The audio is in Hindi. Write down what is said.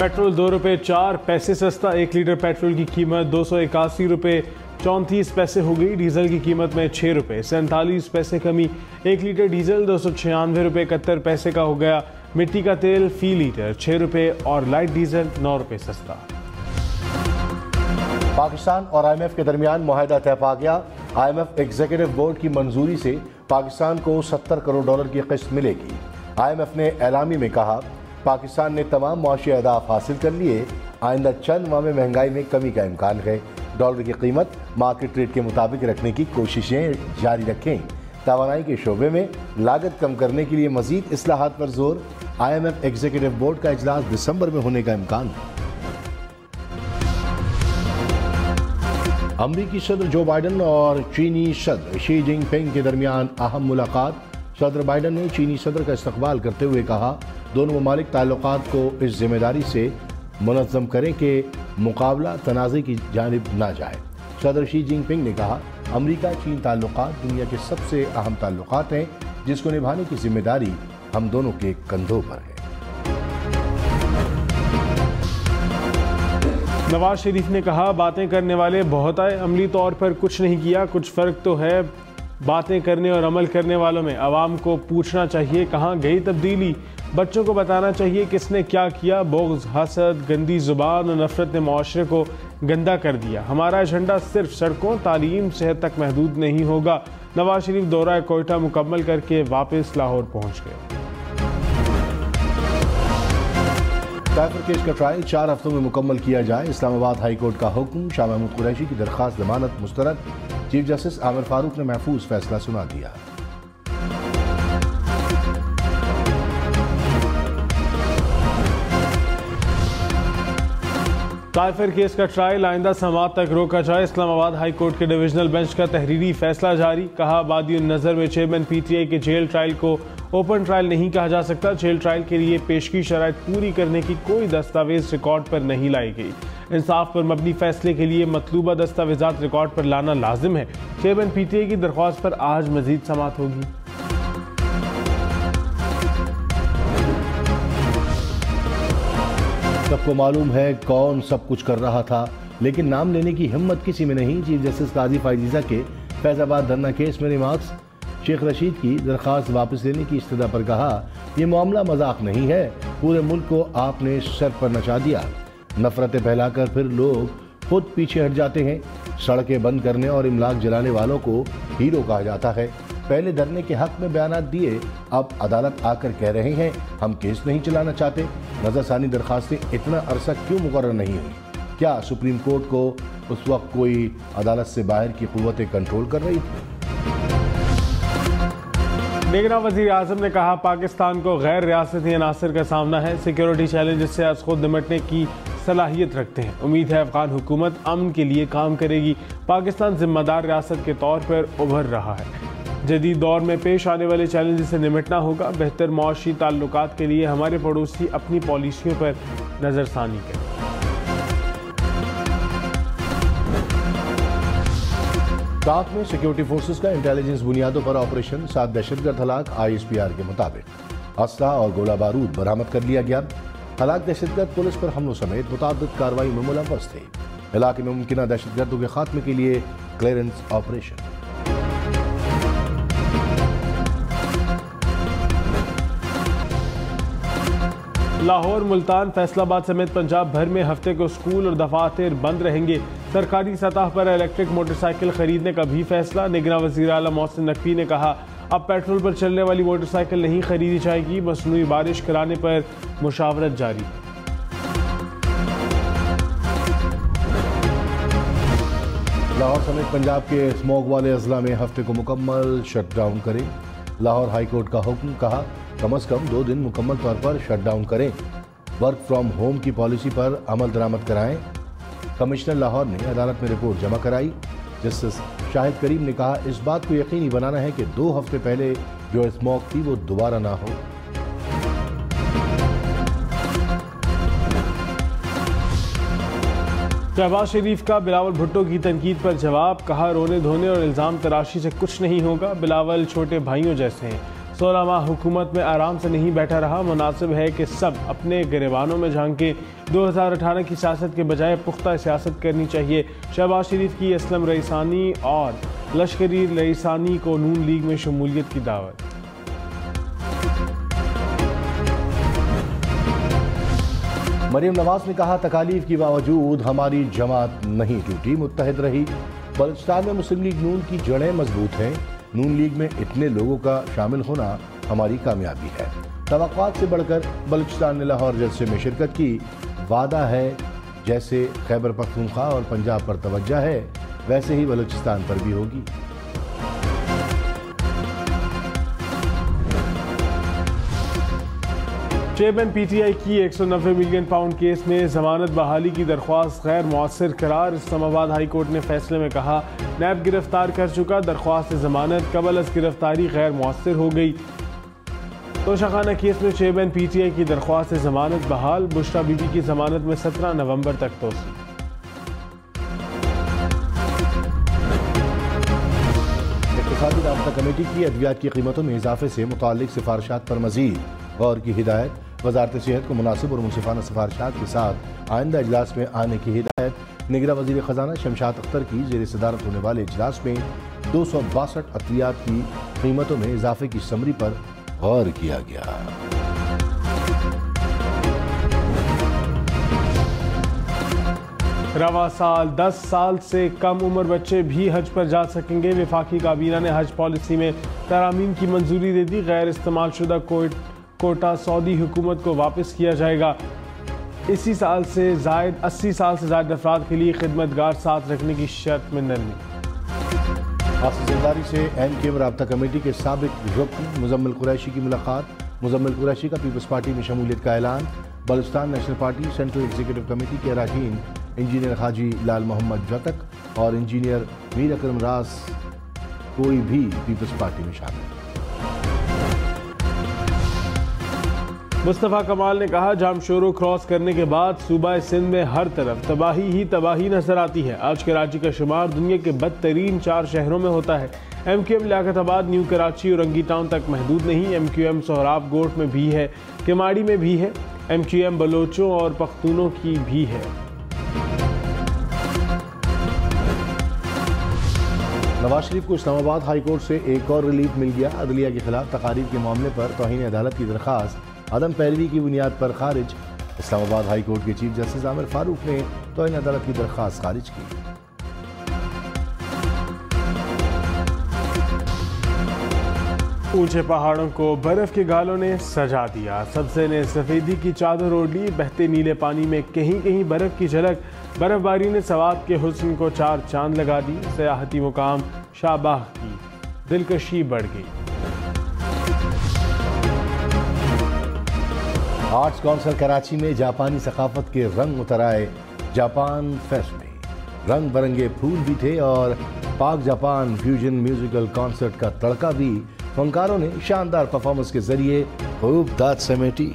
पेट्रोल 2 रुपये 4 पैसे सस्ता। 1 लीटर पेट्रोल की कीमत 281 रुपये 34 पैसे हो गई। डीजल की कीमत में 6 रुपये 47 पैसे कमी। 1 लीटर डीजल 296 रुपये 71 पैसे का हो गया। मिट्टी का तेल फी लीटर 6 रुपये और लाइट डीजल 9 रुपये सस्ता। पाकिस्तान और IMF के दरमियान मुआहदा तय पा गया। IMF एग्जीक्यूटिव बोर्ड की मंजूरी से पाकिस्तान को $70 करोड़ की किस्त मिलेगी। IMF ने एलामी में कहा, पाकिस्तान ने तमाम मुआशी अहदाफ हासिल कर लिए। आइंदा चंद माह में महंगाई में कमी का इम्कान है। डॉलर की कीमत मार्केट रेट के मुताबिक रखने की कोशिशें जारी रखें। तवानाई के शोबे में लागत कम करने के लिए मजीद इस्लाहात पर जोर। IMF एग्जीक्यूटिव बोर्ड का इजलास दिसंबर में होने का इम्कान। अमरीकी सदर जो बाइडन और चीनी सदर शी जिनपिंग के दरमियान अहम मुलाकात। सदर बाइडन ने चीनी सदर का इस्तकबाल करते हुए कहा, दोनों ममालिक ताल्लुकात को इस जिम्मेदारी से मुनज़्ज़म करें कि मुकाबला तनाज़े की जानिब ना जाए। सदर शी जिनपिंग ने कहा, अमरीका चीन ताल्लुकात दुनिया के सबसे अहम ताल्लुकात हैं, जिसको निभाने की जिम्मेदारी हम दोनों के कंधों पर है। नवाज शरीफ ने कहा, बातें करने वाले बहुत आए, अमली तौर पर कुछ नहीं किया। कुछ फ़र्क तो है बातें करने और अमल करने वालों में। आवाम को पूछना चाहिए कहाँ गई तब्दीली। बच्चों को बताना चाहिए किसने क्या किया। बोग्ज़, हसद, गंदी ज़ुबान और नफरत ने मुआशरे को गंदा कर दिया। हमारा एजेंडा सिर्फ सड़कों, तालीम, सेहत तक महदूद नहीं होगा। नवाज शरीफ दौरा कोयटा मुकम्मल करके वापस लाहौर पहुँच गए। काफिर केस का ट्रायल 4 हफ्तों में मुकम्मल किया जाए। इस्लामाबाद हाई कोर्ट का हुक्म। शाह महमूद कुरैशी की दरख्वास्त जमानत मुस्तरद। चीफ जस्टिस आमिर फारूक ने महफूज फैसला सुना दिया। काफिर केस का ट्रायल आइंदा समाअत तक रोका जाए। इस्लामाबाद हाई कोर्ट के डिविजनल बेंच का तहरीरी फैसला जारी। कहा, बादियुन नजर में चेयरमैन PTI के जेल ट्रायल को ओपन ट्रायल नहीं कहा जा सकता। जेल ट्रायल के लिए पेशगी शराइत पूरी करने की कोई दस्तावेज रिकॉर्ड पर नहीं लाई गई। इंसाफ पर मबनी फैसले के लिए मतलूबा दस्तावेजात रिकॉर्ड पर लाना लाजिम है। चेयरमैन PTI की दरख्वास्त पर आज मजीद समाअत होगी। सबको मालूम है कौन सब कुछ कर रहा था, लेकिन नाम लेने की हिम्मत किसी में नहीं। चीफ जस्टिस काजी फायजीजा के फैजाबाद धरना केस में रिमार्क्स। शेख रशीद की दरख्वास्त वापस लेने की इस्तदा पर कहा, यह मामला मजाक नहीं है। पूरे मुल्क को आपने सर पर नचा दिया। नफरतें फैलाकर फिर लोग खुद पीछे हट जाते हैं। सड़कें बंद करने और इमलाक जलाने वालों को हीरो कहा जाता है। पहले धरने के हक में बयानात दिए, अब अदालत आकर कह रहे हैं हम केस नहीं चलाना चाहते। नजरसानी दरखास्तें इतना अरसा क्यों मुकर्रर नहीं हुई? क्या सुप्रीम कोर्ट को उस वक्त कोई अदालत से बाहर की कुव्वतें कंट्रोल कर रही थी? निगरान वज़ीर आज़म ने कहा, पाकिस्तान को गैर रियासती अनासर का सामना है। सिक्योरिटी चैलेंजेस से आज खुद निपटने की सलाहियत रखते हैं। उम्मीद है अफगान हुकूमत अमन के लिए काम करेगी। पाकिस्तान जिम्मेदार रियासत के तौर पर उभर रहा है। जदीद दौर में पेश आने वाले चैलेंजेस से निपटना होगा। बेहतर मुआशी ताल्लुकात के लिए हमारे पड़ोसी अपनी पॉलिसियों पर नज़रसानी करें। साथ में सिक्योरिटी फोर्सेस का इंटेलिजेंस बुनियादों पर ऑपरेशन। 7 दहशतगर्द हलाक। ISPR के मुताबिक असला और गोला बारूद बरामद कर लिया गया। हलाक दहशतगर्द पुलिस पर हमलों समेत मुतअद्दिद कार्रवाई में मुलव्वस थे। इलाके में मुमकिन दहशतगर्दों के खात्मे के लिए क्लियरेंस ऑपरेशन। लाहौर, मुल्तान, फैसलाबाद समेत पंजाब भर में हफ्ते को स्कूल और दफातर बंद रहेंगे। सरकारी सतह पर इलेक्ट्रिक मोटरसाइकिल खरीदने का भी फैसला। निगरान वज़ीर आला मोहसिन नकवी ने कहा, अब पेट्रोल पर चलने वाली मोटरसाइकिल नहीं खरीदी जाएगी। मसनूई बारिश कराने पर मुशावरत जारी। लाहौर समेत पंजाब के स्मॉग वाले अजला में हफ्ते को मुकम्मल शटडाउन करें। लाहौर हाई कोर्ट का हुक्म। कहा, कम से कम 2 दिन मुकम्मल तौर पर शटडाउन करें। वर्क फ्रॉम होम की पॉलिसी पर अमल दरामद कराएं। कमिश्नर लाहौर ने अदालत में रिपोर्ट जमा कराई। जस्टिस शाहिद करीम ने कहा, इस बात को यकीनी बनाना है कि 2 हफ्ते पहले जो स्मॉग थी वो दोबारा ना हो। शहबाज शरीफ का बिलावल भुट्टो की तनकीद पर जवाब। कहा, रोने धोने और इल्ज़ाम तराशी से कुछ नहीं होगा। बिलावल छोटे भाइयों जैसे हैं। 16 माह हुकूमत में आराम से नहीं बैठा रहा। मुनासिब है कि सब अपने गिरेबानों में झांके। 2018 की सियासत के बजाय पुख्ता सियासत करनी चाहिए। शहबाज शरीफ की असलम रईसानी और लश्करी रईसानी को नून लीग में शमूलियत की दावत। मरियम नवाज ने कहा, तकालीफ के बावजूद हमारी जमात नहीं टूटी, मुत्तहिद रही। बलूचिस्तान में मुस्लिम लीग नून की जड़ें मजबूत हैं। नून लीग में इतने लोगों का शामिल होना हमारी कामयाबी है। तवक्कुआत से बढ़कर बलूचिस्तान ने लाहौर जलसे में शिरकत की। वादा है जैसे खैबर पख्तूनख्वा और पंजाब पर तवज्जो है, वैसे ही बलूचिस्तान पर भी होगी। चेयरमैन पीटीआई की 190 मिलियन पाउंड केस में जमानत बहाली की दरख्वास्त गैर मौसर करार। इस्लामाबाद हाई कोर्ट ने फैसले में कहा, नैब गिरफ्तार कर चुका, दरख्वास्त जमानत कबल अज गिरफ्तारी गैर मौसर हो गई। तोशाखाना केस में चेयरमैन पीटीआई की दरख्वास्त जमानत बहाल। बुशरा बीबी की जमानत में 17 नवंबर तक तोसी। इक़्तिसादी राब्ता कमेटी की अद्वियात की कीमतों में इजाफे से मुताल्लिक सिफारिशात पर मज़ीद गौर की हिदायत। वज़ारत सेहत को मुनासिब और मुनसिफाना सिफारिशात के साथ आइंदा इजलास में आने की हिदायत। निगरां वज़ीर ख़जाना शमशाद अख्तर की ज़ेर सदारत होने वाले इजलास में 262 अद्वियात की कीमतों में इजाफे की समरी पर गौर किया गया। रवा साल 10 साल से कम उम्र बच्चे भी हज पर जा सकेंगे। वफाकी काबीना ने हज पॉलिसी में तरामीम की मंजूरी दे दी। गैर इस्तेमाल शुदा कोटा सऊदी हुकूमत को वापस किया जाएगा। इसी साल से जायद 80 साल से ज़्यादा अफराद के लिए खिदमतगार साथ रखने की शर्त में नरमी। जिम्मेदारी से एमकेएम राब्ता कमेटी के साबिक रुकन मुजम्मिल कुरैशी की मुलाकात। मुजम्मिल कुरैशी का पीपल्स पार्टी में शमूलियत का ऐलान। Balochistan national party central executive committee के अरकान इंजीनियर हाजी लाल मोहम्मद जतक और इंजीनियर मीर अकरम रास कोई भी पीपल्स पार्टी में शामिल। मुस्तफ़ा कमाल ने कहा, जामशोरो क्रॉस करने के बाद सूबा सिंध में हर तरफ तबाही ही तबाही नजर आती है। आज कराची का शुमार दुनिया के बदतरीन 4 शहरों में होता है। एमक्यूएम लियाकताबाद, न्यू कराची और रंगी टाउन तक महदूद नहीं। एमक्यूएम सोहराब गोट में भी है, केमाड़ी में भी है। एमक्यूएम बलोचों और पख्तूनों की भी है। नवाज शरीफ को इस्लामाबाद हाई कोर्ट से एक और रिलीफ मिल गया। अदलिया के खिलाफ तकारीर के मामले पर तौहीन अदालत की दरख्वास्त अदम पैरवी की बुनियाद पर खारिज। इस्लामाबाद हाई कोर्ट के चीफ जस्टिस आमिर फारूक ने तौहीन अदालत की दरख्वास्त खारिज की। ऊंचे पहाड़ों को बर्फ के गालों ने सजा दिया। सबसे ने सफेदी की चादर ओढ़ ली। बहते नीले पानी में कहीं कहीं बर्फ की झलक। बर्फबारी ने सवात के हुस्न को 4 चांद लगा दी। सयाहती मुकाम शाहबाग की दिलकशी बढ़ गई। आर्ट्स काउंसिल कराची में जापानी सकाफत के रंग उतर आए। जापान फेस्ट में रंग बिरंगे फूल भी थे और पाक जापान फ्यूजन म्यूजिकल कॉन्सर्ट का तड़का भी। फनकारों ने शानदार परफॉर्मेंस के जरिए खूब दाद समेटी।